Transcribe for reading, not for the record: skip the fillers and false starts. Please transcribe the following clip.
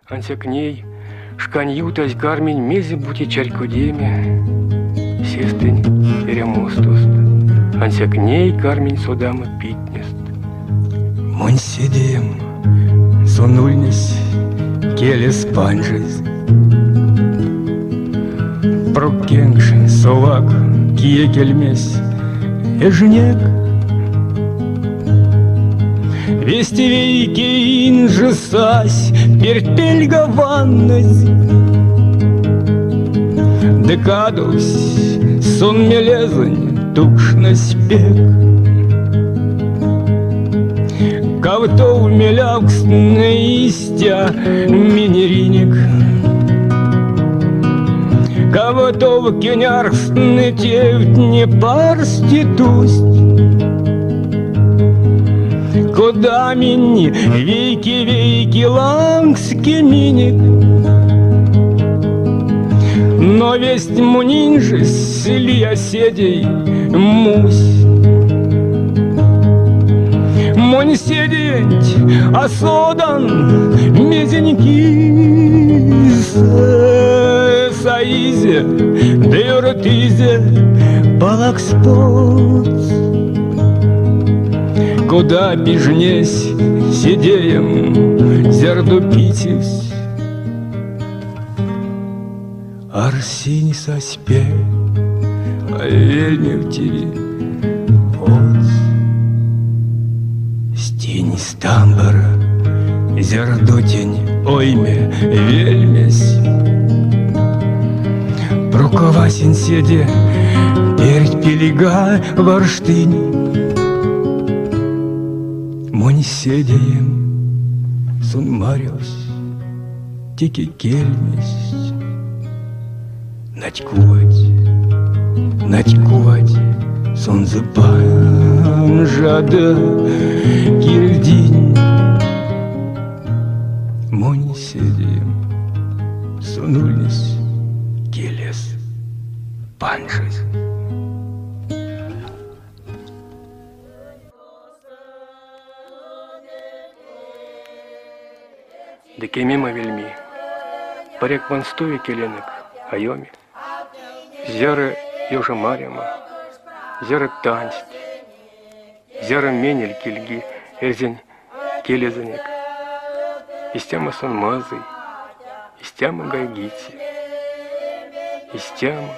Анся к ней шканьютась гармень мези бути чарькодеме, сестынь перемостост. Анся к ней гармень содама питнест. Монь сидим, сонульнись, келес панжез. Прокенкш, совак, кие кельмес, эжнек. Вестивейки инжесась, перпельга ваннась. Декадус, сон мелезань, тукшна спек. Кавто мелявкс наистя минериник. Кавто в кеняркс нетевт не парститусть. Куда мини вейки лангский миник. Но весть мунинжи сли оседей мусь. Монь седень осодан мезеньки саизе дыртизе палакспоц. Куда бежнесь сидеем зердупитесь. Арсинь соспе, а вельми в тебе оц. Стень стамбара, зердутень ойме вельмесь. Проковасин седе, перед пелега варштынь. Монь седеем, сон марιος, тики кельмесь. Надькувать, сон зыбан жада кирдинь. Монь седеем, сонульнись, келес панжыз. Декемема вельми, парек ванстове келенек, айоми. Зяра ёжа маряма, зяра танст, зяра менель кельги, эрзень келезанек. Истяма сон мазый, истяма гайгити, истяма